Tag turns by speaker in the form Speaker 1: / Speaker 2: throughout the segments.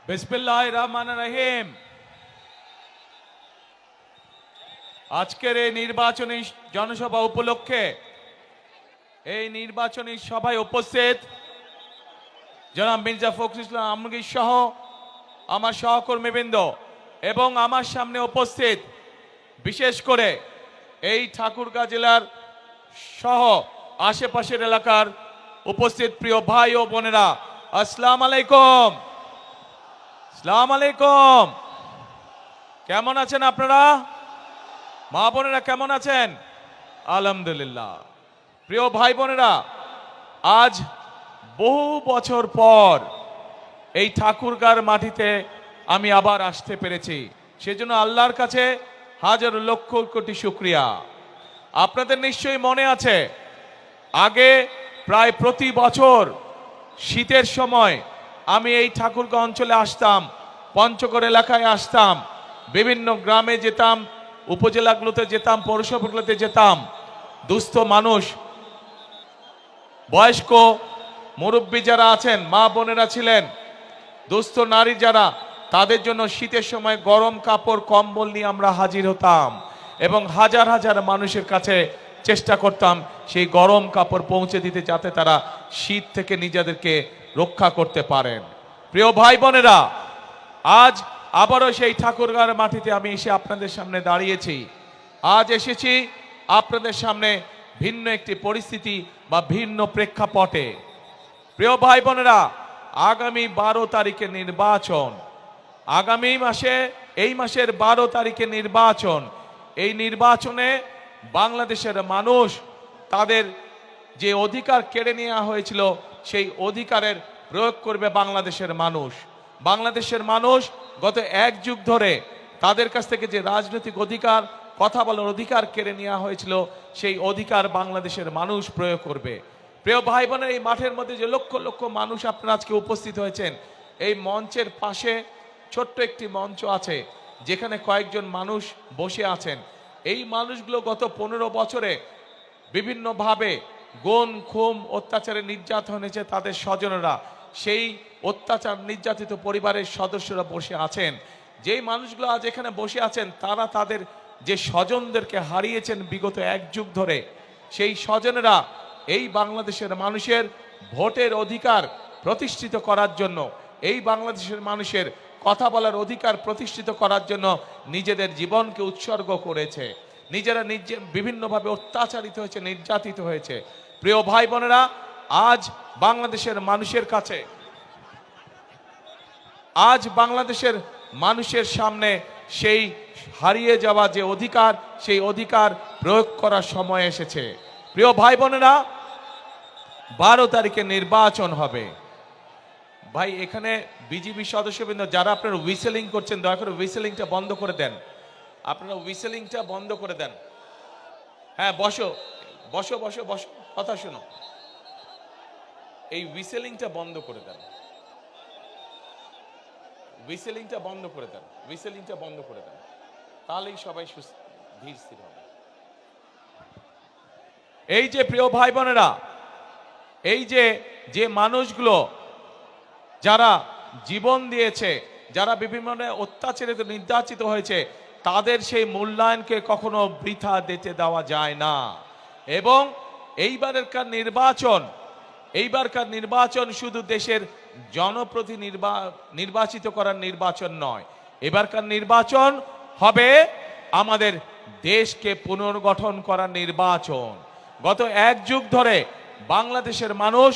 Speaker 1: বিসমিল্লাহির রহমানির রহিম। আজকের এই নির্বাচনী জনসভা উপলক্ষে এই নির্বাচনী সভায় উপস্থিত জনাব মির্জা ফখরুল ইসলাম আলমগীর সহ আমার সহকর্মীবৃন্দ এবং আমার সামনে উপস্থিত বিশেষ করে এই ঠাকুরগাঁ জেলার সহ আশেপাশের এলাকার উপস্থিত প্রিয় ভাই ও বোনেরা, আসসালামু আলাইকুম। আসসালামু আলাইকুম। কেমন আছেন আপনারা? মা বোনেরা কেমন আছেন? আলহামদুলিল্লাহ। প্রিয় ভাই বোনেরা, আজ বহু বছর পর এই ঠাকুরগাঁর মাটিতে আমি আবার আসতে পেরেছি, সেজন্য আল্লাহর কাছে হাজার লক্ষ কোটি শুকরিয়া। আপনাদের নিশ্চয়ই মনে আছে, আগে প্রায় প্রতি বছর শীতের সময় আমি এই ঠাকুরগাঁও অঞ্চলে আসতাম, পঞ্চগড় এলাকায় আসতাম, বিভিন্ন গ্রামে যেতাম, উপজেলাগুলোতে যেতাম, পৌরসভাগুলোতে যেতাম। দুস্থ মানুষ, বয়স্ক মুরব্বী যারা আছেন, মা বোনেরা ছিলেন, দুস্থ নারী যারা, তাদের জন্য শীতের সময় গরম কাপড় কম্বল নিয়ে আমরা হাজির হতাম এবং হাজার হাজার মানুষের কাছে চেষ্টা করতাম সেই গরম কাপড় পৌঁছে দিতে, যাতে তারা শীত থেকে নিজেদেরকে রক্ষা করতে পারেন। প্রিয় ভাই বোনেরা, আজ আবারও সেই ঠাকুরগাঁর মাটিতে আমি এসে আপনাদের সামনে দাঁড়িয়েছি। আজ এসেছি আপনাদের সামনে ভিন্ন একটি পরিস্থিতি বা ভিন্ন প্রেক্ষাপটে। প্রিয় ভাই বোনেরা, আগামী 12 তারিখে নির্বাচন, আগামী মাসে, এই মাসের 12 তারিখে নির্বাচন। এই নির্বাচনে বাংলাদেশের মানুষ তাদের যে অধিকার কেড়ে নেওয়া হয়েছিল সেই অধিকারের প্রয়োগ করবে বাংলাদেশের মানুষ। বাংলাদেশের মানুষ গত এক যুগ ধরে তাদের কাছ থেকে যে রাজনৈতিক অধিকার, কথা বলার অধিকার কেড়ে নেওয়া হয়েছিল, সেই অধিকার বাংলাদেশের মানুষ প্রয়োগ করবে। প্রিয় ভাই বোনের, এই মাঠের মধ্যে যে লক্ষ লক্ষ মানুষ আপনারা আজকে উপস্থিত হয়েছেন, এই মঞ্চের পাশে ছোট্ট একটি মঞ্চ আছে যেখানে কয়েকজন মানুষ বসে আছেন। এই মানুষগুলো গত 15 বছরে বিভিন্নভাবে গুম খুম অত্যাচারে নির্যাতন হয়েছে, তাদের স্বজনরা, সেই অত্যাচার নির্যাতিত পরিবারের সদস্যরা বসে আছেন। যেই মানুষগুলো আজ এখানে বসে আছেন, তারা তাদের যে স্বজনদেরকে হারিয়েছেন বিগত এক যুগ ধরে, সেই স্বজনেরা এই বাংলাদেশের মানুষের ভোটের অধিকার প্রতিষ্ঠিত করার জন্য, এই বাংলাদেশের মানুষের কথা বলার অধিকার প্রতিষ্ঠিত করার জন্য নিজেদের জীবনকে উৎসর্গ করেছে। নিজেরা বিভিন্নভাবে অত্যাচারিত হয়েছে, নির্যাতিত হয়েছে। প্রিয় ভাই বোনেরা, আজ বাংলাদেশের মানুষের কাছে, আজ বাংলাদেশের মানুষের সামনে সেই হারিয়ে যাওয়া যে অধিকার, সেই অধিকার প্রয়োগ করার সময় এসেছে। প্রিয় ভাই বোনেরা, 12 তারিখে নির্বাচন হবে। ভাই, এখানে বিজিবি সদস্যবৃন্দ যারা আপনারা হুইসেলিং করছেন, দয়া করে হুইসেলিংটা বন্ধ করে দেন। আপনারা হুইসেলিংটা বন্ধ করে দেন। হ্যাঁ, বসো বসো বসো বসো, কথা শোনো। এই হুইসেলিংটা বন্ধ করে দেন, হুইসেলিংটা বন্ধ করে দেন, হুইসেলিংটা বন্ধ করে দেন, তাহলেই সবাই ধীর স্থির হবে। এই যে প্রিয় ভাই বোনেরা, এই যে মানুষগুলো যারা জীবন দিয়েছে, যারা বিভিন্ন অত্যাচারিত নির্যাতিত হয়েছে, তাদের সেই মূল্যায়নকে কখনো বৃথা দিতে দেওয়া যায় না। এবং এইবারকার নির্বাচন শুধু দেশের জনপ্রতিনিধি নির্বাচিত করার নির্বাচন নয়, এবারকার নির্বাচন হবে আমাদের দেশকে পুনর্গঠন করার নির্বাচন। গত এক যুগ ধরে বাংলাদেশের মানুষ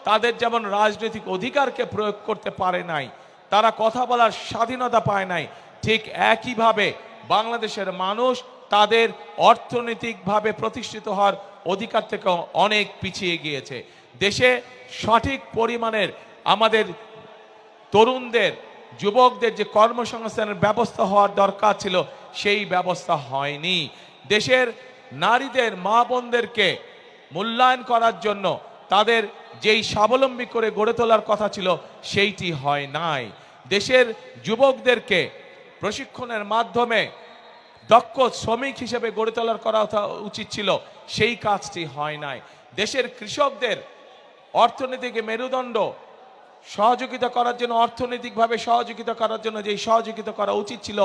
Speaker 1: তাদের যেমন রাজনৈতিক অধিকারকে প্রয়োগ করতে পারে নাই, তারা কথা বলার স্বাধীনতা পায় নাই, ঠিক একইভাবে বাংলাদেশের মানুষ তাদের অর্থনৈতিকভাবে প্রতিষ্ঠিত হওয়ার অধিকার থেকে অনেক পিছিয়ে গিয়েছে। দেশে সঠিক পরিমাণের আমাদের তরুণদের, যুবকদের যে কর্মসংস্থানের ব্যবস্থা হওয়ার দরকার ছিল, সেই ব্যবস্থা হয়নি। দেশের নারীদের, মা বোনদেরকে মূল্যায়ন করার জন্য তাদের যেই স্বাবলম্বী করে গড়ে তোলার কথা ছিল, সেইটি হয় নাই। দেশের যুবকদেরকে প্রশিক্ষণের মাধ্যমে দক্ষ শ্রমিক হিসেবে গড়ে তোলার করা উচিত ছিল, সেই কাজটি হয় নাই। দেশের কৃষকদের অর্থনীতিকে মেরুদণ্ড সহযোগিতা করার জন্য, অর্থনৈতিকভাবে সহযোগিতা করার জন্য যেই সহযোগিতা করা উচিত ছিল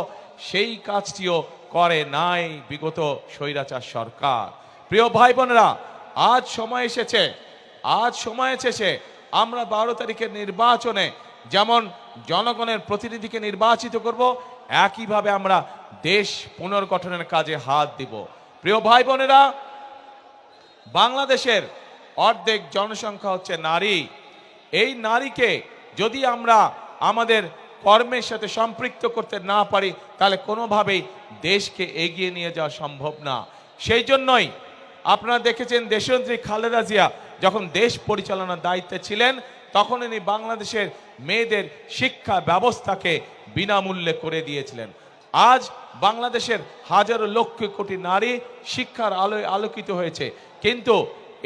Speaker 1: সেই কাজটিও করে নাই বিগত স্বৈরাচার সরকার। প্রিয় ভাই বোনেরা, আজ সময় এসেছে আমরা 12 তারিখের নির্বাচনে যেমন জনগণের প্রতিনিধিকে নির্বাচিত করব, একইভাবে আমরা দেশ পুনর্গঠনের কাজে হাত দিব। প্রিয় ভাই বোনেরা, বাংলাদেশের অর্ধেক জনসংখ্যা হচ্ছে নারী। এই নারীকে যদি আমরা আমাদের কর্মের সাথে সম্পৃক্ত করতে না পারি, তাহলে কোনোভাবেই দেশকে এগিয়ে নিয়ে যাওয়া সম্ভব না। সেই জন্যই আপনারা দেখেছেন দেশনেত্রী খালেদা জিয়া যখন দেশ পরিচালনার দায়িত্বে ছিলেন, তখন ইনি বাংলাদেশের মেয়েদের শিক্ষা ব্যবস্থাকে বিনামূল্যে করে দিয়েছিলেন। আজ বাংলাদেশের হাজারো লক্ষ কোটি নারী শিক্ষার আলোয় আলোকিত হয়েছে, কিন্তু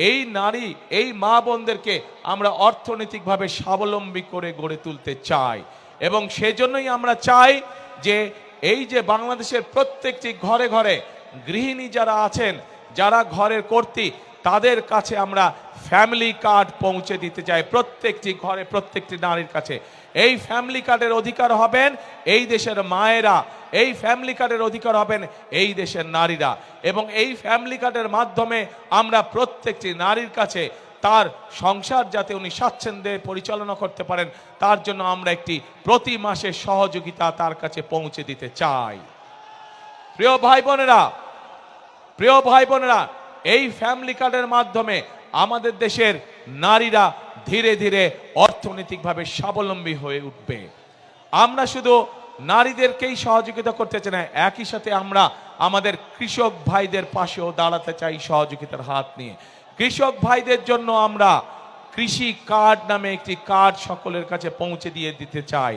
Speaker 1: এই নারী, এই মা বোনদেরকে আমরা অর্থনৈতিকভাবে স্বাবলম্বী করে গড়ে তুলতে চাই। এবং সেজন্যই আমরা চাই যে এই যে বাংলাদেশের প্রত্যেকটি ঘরে ঘরে গৃহিণী যারা আছেন, যারা ঘরের কর্ত্রী, তাদের কাছে আমরা ফ্যামিলি কার্ড পৌঁছে দিতে চাই, প্রত্যেকটি ঘরে প্রত্যেকটি নারীর কাছে। এই ফ্যামিলি কার্ডের অধিকার হবেন এই দেশের মায়েরা, এই ফ্যামিলি কার্ডের অধিকার হবেন এই দেশের নারীরা। এবং এই ফ্যামিলি কার্ডের মাধ্যমে আমরা প্রত্যেকটি নারীর কাছে তার সংসার যাতে উনি স্বাচ্ছন্দ্যে পরিচালনা করতে পারেন, তার জন্য আমরা একটি প্রতি মাসের সহযোগিতা তার কাছে পৌঁছে দিতে চাই। প্রিয় ভাই বোনেরা, এই ফ্যামিলি কার্ডের মাধ্যমে আমাদের দেশের নারীরা ধীরে ধীরে অর্থনৈতিকভাবে স্বাবলম্বী হয়ে উঠবে। আমরা শুধু নারীদেরকেই সহযোগিতা করতে চাই না, একই সাথে আমরা আমাদের কৃষক ভাইদের পাশেও দাঁড়াতে চাই সহযোগিতার হাত নিয়ে। কৃষক ভাইদের জন্য আমরা কৃষি কার্ড নামে একটি কার্ড সকলের কাছে পৌঁছে দিয়ে দিতে চাই,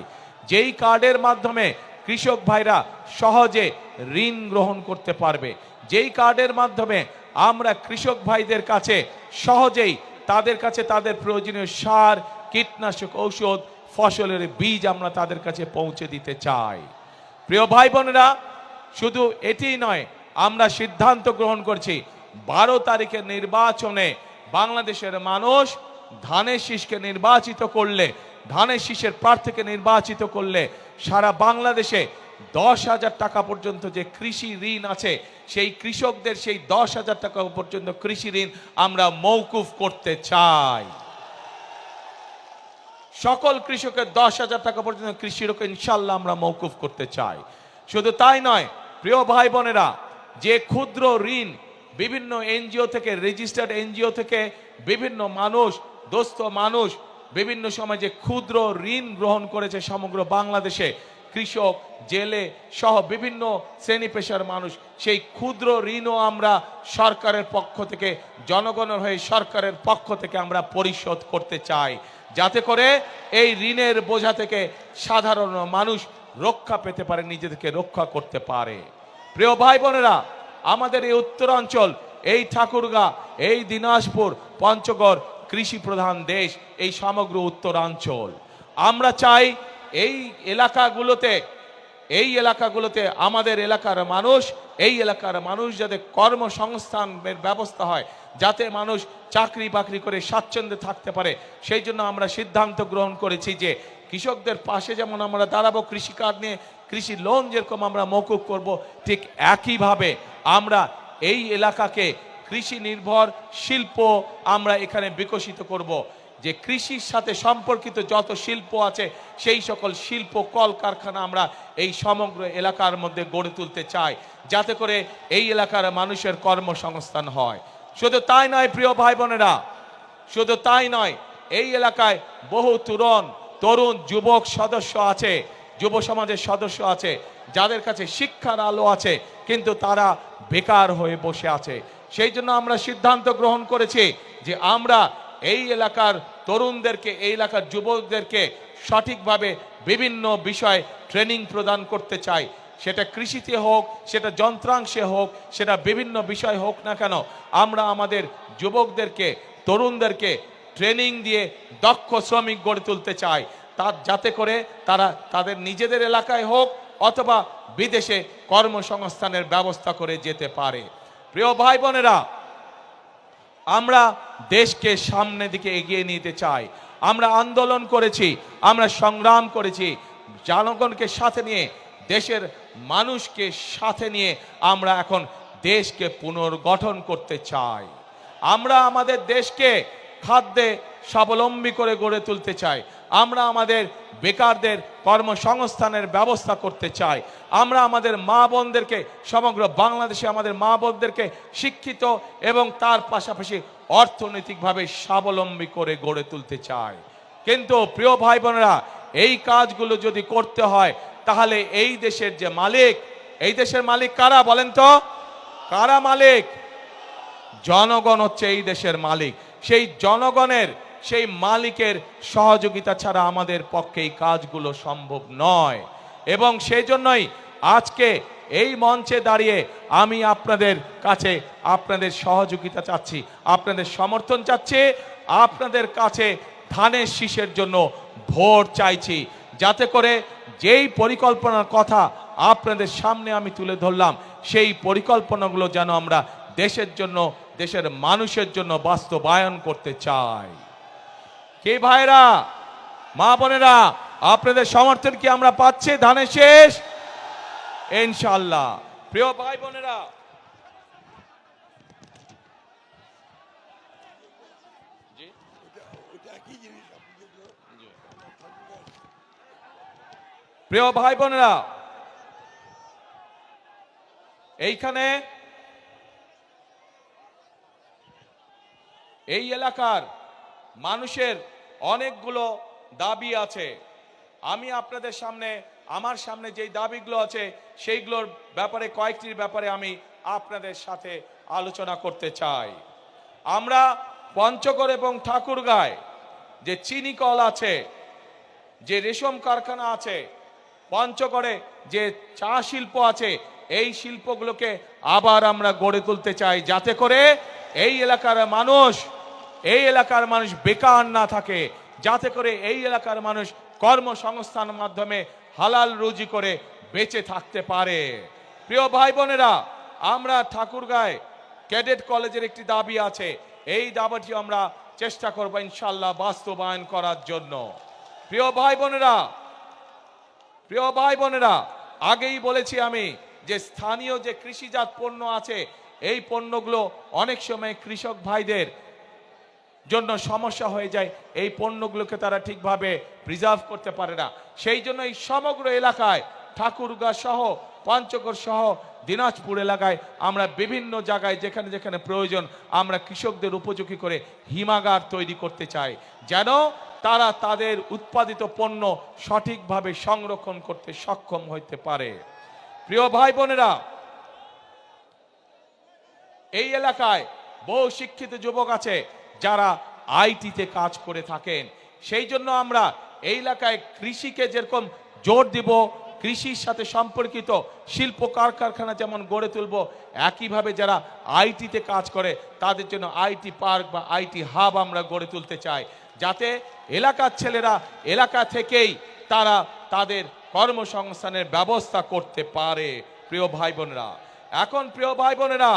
Speaker 1: যেই কার্ডের মাধ্যমে কৃষক ভাইরা সহজে ঋণ গ্রহণ করতে পারবে, যেই কার্ডের মাধ্যমে আমরা কৃষক ভাইদের কাছে সহজেই তাদের কাছে তাদের প্রয়োজনীয় সার, কীটনাশক ঔষধ, ফসলের বীজ আমরা তাদের কাছে পৌঁছে দিতে চাই। প্রিয় ভাই বোনেরা, শুধু এটি নয়, আমরা সিদ্ধান্ত গ্রহণ করছি 12 তারিখের নির্বাচনে বাংলাদেশের মানুষ ধানের শীষকে নির্বাচিত করলে, ধানের শীষের প্রার্থীকে নির্বাচিত করলে সারা বাংলাদেশে 10,000 টাকা পর্যন্ত যে কৃষি ঋণ আছে, সেই কৃষকদের সেই 10,000 টাকা পর্যন্ত কৃষি ঋণ আমরা মওকুফ করতে চাই। সকল কৃষকের 10,000 টাকা পর্যন্ত কৃষি ঋণ ইনশাল্লাহ আমরা মওকুফ করতে চাই। শুধু তাই নয়, প্রিয় ভাই বোনেরা, যে ক্ষুদ্র ঋণ বিভিন্ন এনজিও থেকে, রেজিস্টার্ড এনজিও থেকে বিভিন্ন মানুষ, দোস্ত মানুষ বিভিন্ন সময় যে ক্ষুদ্র ঋণ গ্রহণ করেছে সমগ্র বাংলাদেশে, কৃষক, জেলে সহ বিভিন্ন শ্রেণী পেশার মানুষ, সেই ক্ষুদ্র ঋণও আমরা সরকারের পক্ষ থেকে, জনগণের হয়ে সরকারের পক্ষ থেকে আমরা পরিশোধ করতে চাই, যাতে করে এই ঋণের বোঝা থেকে সাধারণ মানুষ রক্ষা পেতে পারে, নিজেদেরকে রক্ষা করতে পারে। প্রিয় ভাই বোনেরা, আমাদের এই উত্তরাঞ্চল, এই ঠাকুরগাঁ, এই দিনাজপুর, পঞ্চগড় কৃষি প্রধান দেশ, এই সমগ্র উত্তরাঞ্চল, আমরা চাই এই এলাকাগুলোতে আমাদের এলাকার মানুষ যাতে কর্মসংস্থানের ব্যবস্থা হয়, যাতে মানুষ চাকরি বাকরি করে স্বাচ্ছন্দ্যে থাকতে পারে। সেই জন্য আমরা সিদ্ধান্ত গ্রহণ করেছি যে কৃষকদের পাশে যেমন আমরা দাঁড়াবো, কৃষি কার্ড নিয়ে কৃষি লোন যেরকম আমরা মওকুফ করব, ঠিক একইভাবে আমরা এই এলাকাকে কৃষি নির্ভর শিল্প আমরা এখানে বিকশিত করব। যে কৃষির সাথে সম্পর্কিত যত শিল্প আছে, সেই সকল শিল্প কলকারখানা আমরা এই সমগ্র এলাকার মধ্যে গড়ে তুলতে চাই, যাতে করে এই এলাকার মানুষের কর্মসংস্থান হয়। শুধু তাই নয় প্রিয় ভাই বোনেরা, শুধু তাই নয়, এই এলাকায় বহু তরুণ যুবক সদস্য আছে, যুব সমাজের সদস্য আছে, যাদের কাছে শিক্ষার আলো আছে, কিন্তু তারা বেকার হয়ে বসে আছে। সেই জন্য আমরা সিদ্ধান্ত গ্রহণ করেছি যে আমরা এই এলাকার তরুণদেরকে, এই এলাকার যুবকদেরকে সঠিকভাবে বিভিন্ন বিষয় ট্রেনিং প্রদান করতে চাই। সেটা কৃষিতে হোক, সেটা যন্ত্রাংশে হোক, সেটা বিভিন্ন বিষয় হোক না কেন, আমরা আমাদের যুবকদেরকে, তরুণদেরকে ট্রেনিং দিয়ে দক্ষ শ্রমিক গড়ে তুলতে চাই, যাতে করে তারা তাদের নিজেদের এলাকায় হোক অথবা বিদেশে কর্মসংস্থানের ব্যবস্থা করে যেতে পারে। প্রিয় ভাই বোনেরা, আমরা দেশকে সামনের দিকে এগিয়ে নিতে চাই। আমরা আন্দোলন করেছি, আমরা সংগ্রাম করেছি, জনগণকে সাথে নিয়ে, দেশের মানুষকে সাথে নিয়ে আমরা এখন দেশকে পুনর্গঠন করতে চাই। আমরা আমাদের দেশকে খাদ্যে স্বাবলম্বী করে গড়ে তুলতে চাই। আমরা আমাদের বেকারদের কর্মসংস্থানের ব্যবস্থা করতে চাই। আমরা আমাদের মা বোনদেরকে, সমগ্র বাংলাদেশে আমাদের মা বোনদেরকে শিক্ষিত এবং তার পাশাপাশি অর্থনৈতিকভাবে স্বাবলম্বী করে গড়ে তুলতে চাই। কিন্তু প্রিয় ভাই বোনেরা, এই কাজগুলো যদি করতে হয় তাহলে এই দেশের যে মালিক, এই দেশের মালিক কারা বলেন তো? কারা মালিক? জনগণ হচ্ছে এই দেশের মালিক। সেই জনগণের, সেই মালিকের সহযোগিতা ছাড়া আমাদের পক্ষে এই কাজগুলো সম্ভব নয়। এবং সেই জন্যই আজকে এই মঞ্চে দাঁড়িয়ে আমি আপনাদের কাছে আপনাদের সহযোগিতা চাচ্ছি, আপনাদের সমর্থন চাচ্ছি, আপনাদের কাছে ধানের শীষের জন্য ভোট চাইছি, যাতে করে যেই পরিকল্পনার কথা আপনাদের সামনে আমি তুলে ধরলাম সেই পরিকল্পনাগুলো যেন আমরা দেশের জন্য, দেশের মানুষের জন্য বাস্তবায়ন করতে চাই। কে ভাইরা, মা বোনেরা, আপনাদের সমর্থন কি আমরা পাচ্ছি ধানের শীষ? ইনশাআল্লাহ। প্রিয় ভাই বোনেরা, প্রিয় ভাই বোনেরা, এইখানে এই এলাকার মানুষের অনেকগুলো দাবি আছে। আমি আপনাদের সামনে, আমার সামনে যেই দাবিগুলো আছে সেইগুলোর ব্যাপারে, কয়েকটির ব্যাপারে আমি আপনাদের সাথে আলোচনা করতে চাই। আমরা পঞ্চগড় এবং ঠাকুরগাঁয় যে চিনি কল আছে, যে রেশম কারখানা আছে, পঞ্চগড়ে যে চা শিল্প আছে, এই শিল্পগুলোকে আবার আমরা গড়ে তুলতে চাই, যাতে করে এই এলাকার মানুষ বেকার না থাকে, যাতে করে এই এলাকার মানুষ কর্মসংস্থানের মাধ্যমে হালাল রুজি করে বেঁচে থাকতে পারে। প্রিয় ভাই বোনেরা, আমরা ঠাকুরগাঁয় ক্যাডেট কলেজের একটি দাবি আছে, এই দাবিটি আমরা চেষ্টা করব ইনশাআল্লাহ বাস্তবায়ন করার জন্য। প্রিয় ভাই বোনেরা, আগেই বলেছি আমি যে স্থানীয় যে কৃষিজাত পণ্য আছে, এই পণ্যগুলো অনেক সময় কৃষক ভাইদের জন্য সমস্যা হয়ে যায়, এই পণ্যগুলোকে তারা ঠিকভাবে প্রিজার্ভ করতে পারে না। সেই জন্য এই সমগ্র এলাকায়, ঠাকুরগাঁ সহ, পঞ্চগড় সহ, দিনাজপুর এলাকায় আমরা বিভিন্ন জায়গায় যেখানে যেখানে প্রয়োজন আমরা কৃষকদের উপযোগী করে হিমাগার তৈরি করতে চাই, যেন তারা তাদের উৎপাদিত পণ্য সঠিকভাবে সংরক্ষণ করতে সক্ষম হতে পারে। প্রিয় ভাই বোনেরা, এই এলাকায় বহু শিক্ষিত যুবক আছে যারা আইটিতে কাজ করে থাকেন। সেই জন্য আমরা এই এলাকায় কৃষিকে যেরকম জোর দিব, কৃষির সাথে সম্পর্কিত শিল্প কারখানা যেমন গড়ে তুলব, একইভাবে যারা আইটিতে কাজ করে তাদের জন্য আইটি পার্ক বা আইটি হাব আমরা গড়ে তুলতে চাই, যাতে এলাকার ছেলেরা এলাকা থেকেই তারা তাদের কর্মসংস্থানের ব্যবস্থা করতে পারে। প্রিয় ভাই বোনেরা, এখন প্রিয় ভাই বোনেরা,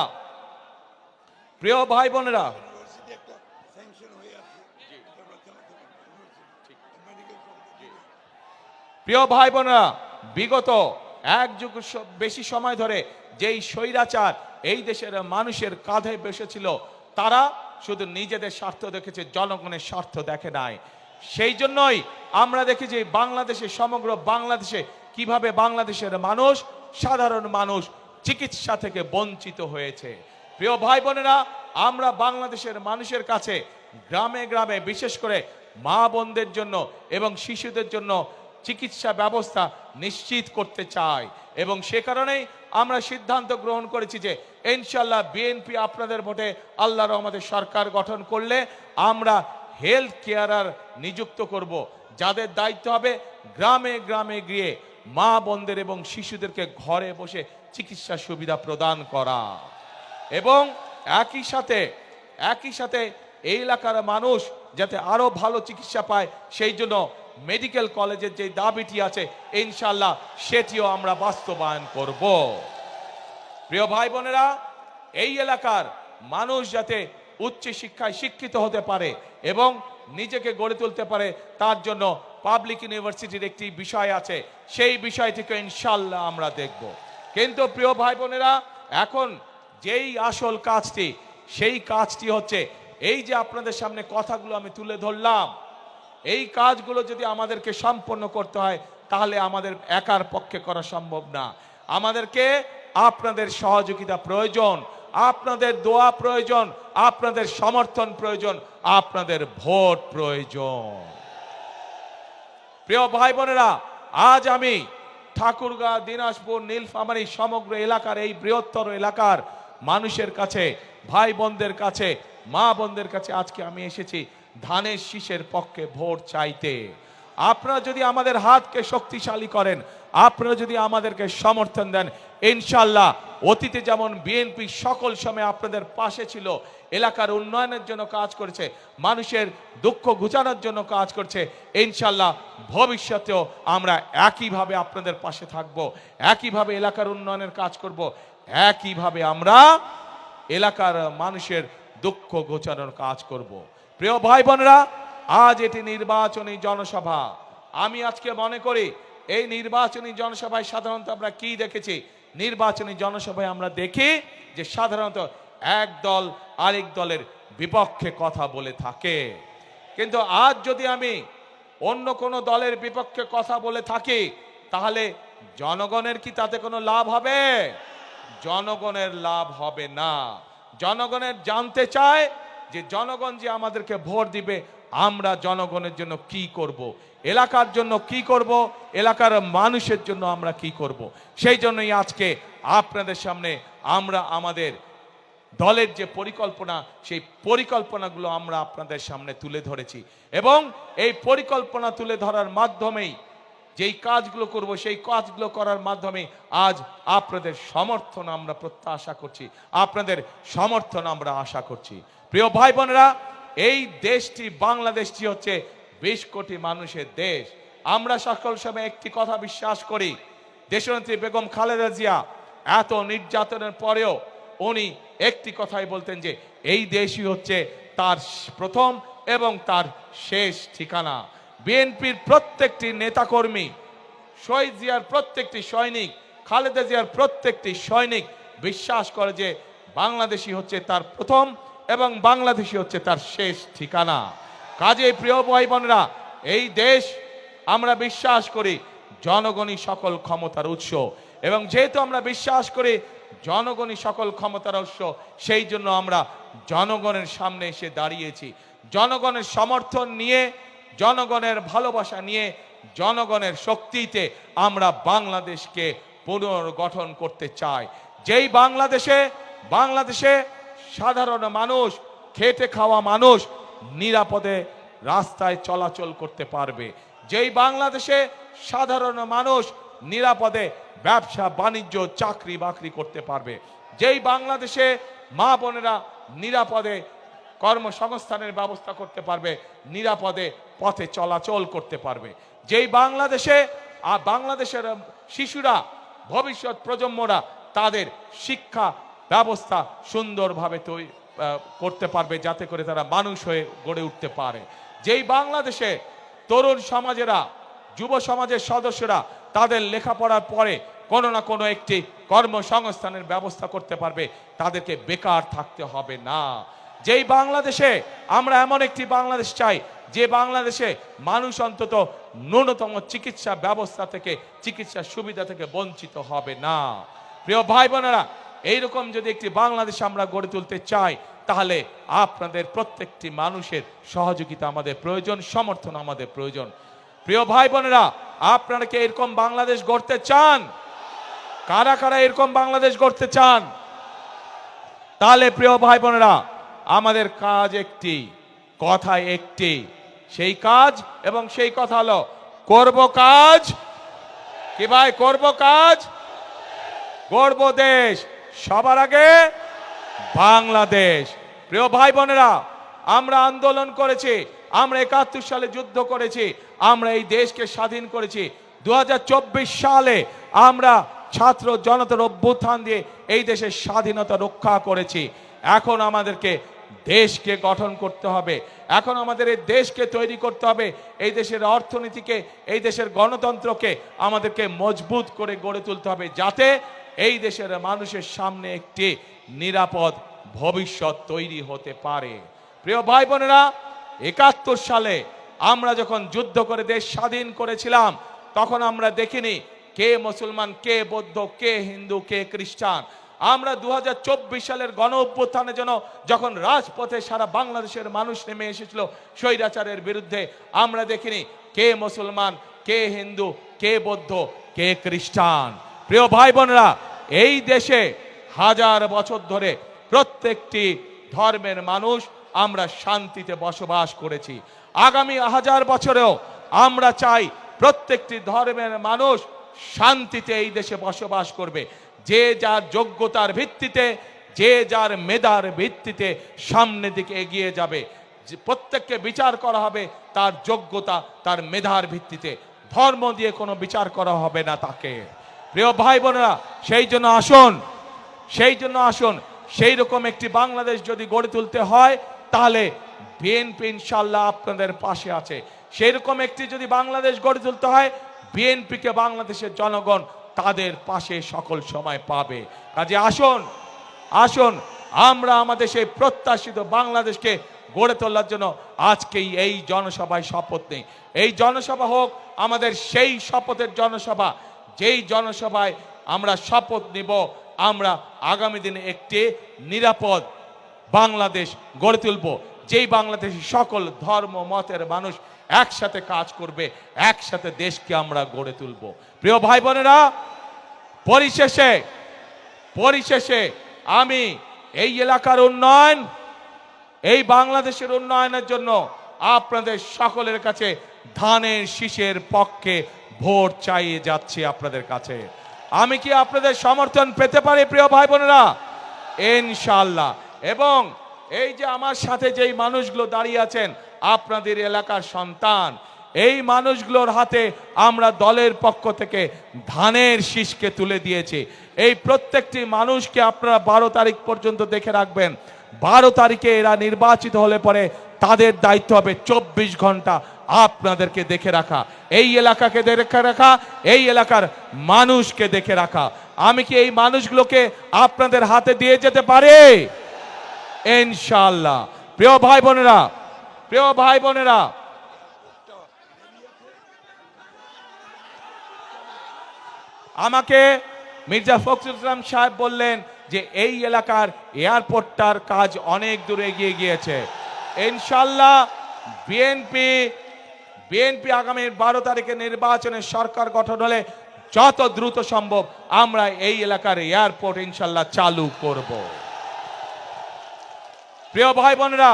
Speaker 1: বিগত এক যুগ বেশি সময় ধরে যেই স্বৈরাচার এই দেশের মানুষের কাঁধে বসেছিল, তারা শুধু নিজেদের স্বার্থ দেখেছে, জনগণের স্বার্থ দেখে নাই। সেই জন্যই আমরা দেখেছি বাংলাদেশে, সমগ্র বাংলাদেশে কিভাবে বাংলাদেশের মানুষ, সাধারণ মানুষ চিকিৎসা থেকে বঞ্চিত হয়েছে। প্রিয় ভাই বোনেরা, আমরা বাংলাদেশের মানুষের কাছে গ্রামে গ্রামে, বিশেষ করে মা বোনদের জন্য এবং শিশুদের জন্য চিকিৎসা ব্যবস্থা নিশ্চিত করতে চাই। এবং সে কারণেই আমরা সিদ্ধান্ত গ্রহণ করেছি যে ইনশাআল্লাহ বিএনপি আপনাদের ভোটে আল্লাহর রহমতে সরকার গঠন করলে আমরা হেলথ কেয়ারার নিযুক্ত করব, যাদের দায়িত্ব হবে গ্রামে গ্রামে গিয়ে মা বোনদের এবং শিশুদেরকে ঘরে বসে চিকিৎসা সুবিধা প্রদান করা। এবং একই সাথে এই এলাকার মানুষ যাতে আরো ভালো চিকিৎসা পায়, সেই জন্য মেডিকেল কলেজের যে দাবিটি আছে ইনশাআল্লাহ সেটিও আমরা বাস্তবায়ন করব। প্রিয় ভাই বোনেরা, এই এলাকার মানুষ যাতে উচ্চ শিক্ষায় শিক্ষিত হতে পারে এবং নিজেকে গড়ে তুলতে পারে, তার জন্য পাবলিক ইউনিভার্সিটির একটি বিষয় আছে, সেই বিষয়টিকে ইনশাল্লাহ আমরা দেখব। কিন্তু প্রিয় ভাই বোনেরা, এখন যেই আসল কাজটি, সেই কাজটি হচ্ছে এই যে আপনাদের সামনে কথাগুলো আমি তুলে ধরলাম, এই কাজগুলো যদি আমাদেরকে সম্পন্ন করতে হয় তাহলে আমাদের একার পক্ষে করা সম্ভব না। আমাদেরকে আপনাদের সহযোগিতা প্রয়োজন, আপনাদের দোয়া প্রয়োজন, আপনাদের সমর্থন প্রয়োজন, আপনাদের ভোট প্রয়োজন। প্রিয় ভাই বোনেরা, আজ আমি ঠাকুরগাঁ, দিনাজপুর, নীলফামারী সমগ্র এলাকার, এই বৃহত্তর এলাকার মানুষের কাছে, ভাই বোনদের কাছে, মা বোনদের কাছে আজকে আমি এসেছি ধানের শীষের পক্ষে ভোট চাইতে। আপনারা যদি আমাদের হাতকে শক্তিশালী করেন, আপনারা যদি আমাদেরকে সমর্থন দেন, ইনশাল্লাহ অতীতে যেমন বিএনপি সকল সময় আপনাদের পাশে ছিল, এলাকার উন্নয়নের জন্য কাজ করেছে, মানুষের দুঃখ ঘুচানোর জন্য কাজ করছে, ইনশাল্লাহ ভবিষ্যতেও আমরা একইভাবে আপনাদের পাশে থাকব, একইভাবে এলাকার উন্নয়নের কাজ করব, একইভাবে আমরা এলাকার মানুষের দুঃখ ঘোচানোর কাজ করব। প্রিয় ভাই বোনেরা, আজ এটি নির্বাচনী জনসভা। আমি আজকে মনে করি এই নির্বাচনী জনসভায় সাধারণত আমরা কি দেখেছি, নির্বাচনী জনসভায় আমরা দেখি যে সাধারণত এক দল আরেক দলের বিপক্ষে কথা বলে থাকে। কিন্তু আজ যদি আমি অন্য কোনো দলের বিপক্ষে কথা বলে থাকি, তাহলে জনগণের কি তাতে কোনো লাভ হবে? জনগণের লাভ হবে না। জনগণের জানতে চায় যে জনগণ যে আমাদেরকে ভোট দিবে, আমরা জনগণের জন্য কি করব, এলাকার জন্য কি করব, এলাকার মানুষের জন্য আমরা কি করব। সেই জন্যই আজকে আপনাদের সামনে আমরা আমাদের দলের যে পরিকল্পনা, সেই পরিকল্পনাগুলো আমরা আপনাদের সামনে তুলে ধরেছি, এবং এই পরিকল্পনা তুলে ধরার মাধ্যমেই যেই কাজগুলো করব, সেই কাজগুলো করার মাধ্যমে আজ আপনাদের সমর্থন আমরা প্রত্যাশা করছি, আপনাদের সমর্থন আমরা আশা করছি। প্রিয় ভাই বোনেরা, এই দেশটি, বাংলাদেশটি হচ্ছে 20 কোটি মানুষের দেশ। আমরা সকল সময় একটি কথা বিশ্বাস করি, দেশনেত্রী বেগম খালেদা জিয়া এত নির্যাতনের পরেও উনি একটি কথাই বলতেন যে এই দেশই হচ্ছে তার প্রথম এবং তার শেষ ঠিকানা। বিএনপির প্রত্যেকটি নেতাকর্মী, শহীদ জিয়ার প্রত্যেকটি সৈনিক, খালেদা জিয়ার প্রত্যেকটি সৈনিক বিশ্বাস করে যে বাংলাদেশই হচ্ছে তার প্রথম এবং বাংলাদেশই হচ্ছে তার শেষ ঠিকানা। কাজেই প্রিয় ভাই বোনেরা, এই দেশ আমরা বিশ্বাস করি জনগণই সকল ক্ষমতার উৎস, এবং যেহেতু আমরা বিশ্বাস করি জনগণই সকল ক্ষমতার উৎস, সেই জন্য আমরা জনগণের সামনে এসে দাঁড়িয়েছি। জনগণের সমর্থন নিয়ে, জনগণের ভালোবাসা নিয়ে, জনগণের শক্তিতে আমরা বাংলাদেশকে পুনর্গঠন করতে চাই। যেই বাংলাদেশে সাধারণ মানুষ, খেটে খাওয়া মানুষ নিরাপদে রাস্তায় চলাচল করতে পারবে, যেই বাংলাদেশে সাধারণ মানুষ নিরাপদে ব্যবসা বাণিজ্য চাকরি বাকরি করতে পারবে, যেই বাংলাদেশে মা বোনেরা নিরাপদে কর্মসংস্থানের ব্যবস্থা করতে পারবে, নিরাপদে পথে চলাচল করতে পারবে, যেই বাংলাদেশের শিশুরা, ভবিষ্যৎ প্রজন্মরা তাদের শিক্ষা ব্যবস্থা সুন্দরভাবে করতে পারবে, যাতে করে তারা মানুষ হয়ে গড়ে উঠতে পারে, যেই বাংলাদেশে তরুণ সমাজেরা, যুব সমাজের সদস্যরা তাদের লেখাপড়ার পরে কোনো না কোনো একটি কর্মসংস্থানের ব্যবস্থা করতে পারবে, তাদেরকে বেকার থাকতে হবে না। যেই বাংলাদেশে আমরা এমন একটি বাংলাদেশ চাই, যে বাংলাদেশে মানুষ অন্তত ন্যূনতম চিকিৎসা ব্যবস্থা থেকে, চিকিৎসা সুবিধা থেকে বঞ্চিত হবে না। প্রিয় ভাই বোনেরা, এইরকম যদি একটি বাংলাদেশ আমরা গড়ে তুলতে চাই, তাহলে আপনাদের প্রত্যেকটি মানুষের সহযোগিতা আমাদের প্রয়োজন, সমর্থন আমাদের প্রয়োজন। প্রিয় ভাই বোনেরা, আপনারা কি এরকম বাংলাদেশ গড়তে চান? কারা কারা এরকম বাংলাদেশ গড়তে চান? তাহলে প্রিয় ভাই বোনেরা, আমাদের কাজ একটি, কথা একটি, সেই কাজ এবং সেই কথা হলো করব কাজ। কি ভাই, করব কাজ, গড়ব দেশ, সবার আগে বাংলাদেশ। প্রিয় ভাই বোনেরা, আমরা আন্দোলন করেছি, আমরা 71 সালে যুদ্ধ করেছি, আমরা এই দেশকে স্বাধীন করেছি। 2024 সালে আমরা ছাত্র জনতার অভ্যুত্থান দিয়ে এই দেশের স্বাধীনতা রক্ষা করেছি। এখন আমাদেরকে দেশকে গঠন করতে হবে। এখন আমাদের এই দেশকে তৈরি করতে হবে, এই দেশের অর্থনীতিকে, এই দেশের গণতন্ত্রকে আমাদেরকে মজবুত করে গড়ে তুলতে হবে, যাতে এই দেশের মানুষের সামনে একটি নিরাপদ ভবিষ্যৎ তৈরি হতে পারে। প্রিয় ভাই বোনেরা, ৭১ সালে আমরা যখন যুদ্ধ করে দেশ স্বাধীন করেছিলাম, তখন আমরা দেখিনি কে মুসলমান, কে বৌদ্ধ, কে হিন্দু, কে খ্রিস্টান। আমরা ২০২৪ সালের গণ অভ্যুত্থানে যখন রাজপথে সারা বাংলাদেশের মানুষ নেমে এসেছিল স্বৈরাচারের বিরুদ্ধে, আমরা দেখিনি কে মুসলমান, কে হিন্দু, কে বৌদ্ধ, কে খ্রিস্টান। প্রিয় ভাই বোনেরা, এই দেশে হাজার বছর ধরে প্রত্যেকটি ধর্মের মানুষ আমরা শান্তিতে বসবাস করেছি। আগামী হাজার বছরেও আমরা চাই প্রত্যেকটি ধর্মের মানুষ শান্তিতে এই দেশে বসবাস করবে। যে যার যোগ্যতার ভিত্তিতে, যে যার মেধার ভিত্তিতে সামনের দিকে এগিয়ে যাবে। প্রত্যেককে বিচার করা হবে তার যোগ্যতা, তার মেধার ভিত্তিতে, ধর্ম দিয়ে কোনো বিচার করা হবে না তাকে। প্রিয় ভাই বোনেরা, সেই জন্য আসুন সেই রকম একটি বাংলাদেশ যদি গড়ে তুলতে হয়, তাহলে বিএনপি ইনশাআল্লাহ আপনাদের পাশে আছে। সেই রকম একটি যদি বাংলাদেশ গড়ে তুলতে হয়, বিএনপিকে বাংলাদেশের জনগণ তাদের পাশে সকল সময় পাবে। কাজে আসুন আমরা আমাদের সেই প্রত্যাশিত বাংলাদেশকে গড়ে তোলার জন্য আজকেই এই জনসভায় শপথ নেই। এই জনসভা হোক আমাদের সেই শপথের জনসভা, যেই জনসভায় আমরা শপথ নিব আমরা আগামী দিনে একটি নিরাপদ বাংলাদেশ গড়ে তুলব, যেই বাংলাদেশে সকল ধর্ম মতের মানুষ একসাথে কাজ করবে, একসাথে দেশকে আমরা গড়ে তুলব। প্রিয় ভাই বোনেরা, পরিশেষে আমি এই এলাকার উন্নয়ন, এই বাংলাদেশের উন্নয়নের জন্য আপনাদের সকলের কাছে ধানের শীষের পক্ষে ভোট চাইয়ে যাচ্ছি আপনাদের কাছে। আমি কি আপনাদের সমর্থন পেতে পারি প্রিয় ভাই বোনেরা? ইনশাআল্লাহ। এবং এই যে আমার সাথে যেই মানুষগুলো দাঁড়িয়ে আছেন আপনাদের এলাকার সন্তান, এই মানুষগুলোর হাতে আমরা দলের পক্ষ থেকে ধানের শীষকে তুলে দিয়েছি। এই প্রত্যেকটি মানুষকে আপনারা ১২ তারিখ পর্যন্ত দেখে রাখবেন। ১২ তারিখে এরা নির্বাচিত হলে পরে তাদের দায়িত্ব হবে ২৪ ঘন্টা আপনাদেরকে দেখে রাখা, এই এলাকাকে দেখে রাখা, এই এলাকার মানুষকে দেখে রাখা। আমি কি এই মানুষগুলোকে আপনাদের হাতে দিয়ে যেতে পারি? ইনশাআল্লাহ। প্রিয় ভাই বোনেরা, আমাকে মির্জা ফখরুল ইসলাম সাহেব বললেন যে এই এলাকার এয়ারপোর্টটার কাজ অনেক দূর এগিয়ে গিয়েছে। ইনশাআল্লাহ বিএনপি আগামী ১২ তারিখে নির্বাচনে সরকার গঠন হলে যত দ্রুত সম্ভব আমরা এই এলাকার এয়ারপোর্ট ইনশাআল্লাহ চালু করব। প্রিয় ভাই বোনেরা,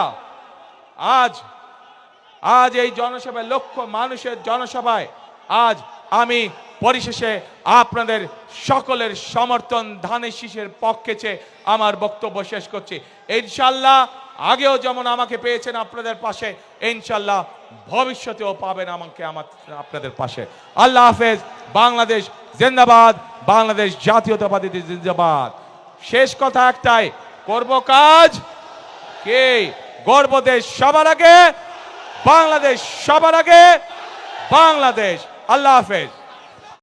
Speaker 1: আজ এই জনসভায়, লক্ষ মানুষের জনসভায় আজ আমি পরিশেষে আপনাদের সকলের সমর্থন ধানের শীষের পক্ষে চেয়ে আমার বক্তব্য শেষ করছি। ইনশাআল্লাহ আগেও যেমন আমাকে পেয়েছেন আপনাদের পাশে, ইনশাআল্লাহ ভবিষ্যতেও পাবেন আমাকে আপনাদের পাশে। আল্লাহ হাফেজ। বাংলাদেশ জিন্দাবাদ, বাংলাদেশ জাতীয়তাবাদী জিন্দাবাদ। শেষ কথা একটাই, করব কাজ কে গর্ব দেশ সবার আগে, বাংলাদেশ সবার আগে, বাংলাদেশ। আল্লাহ হাফেজ।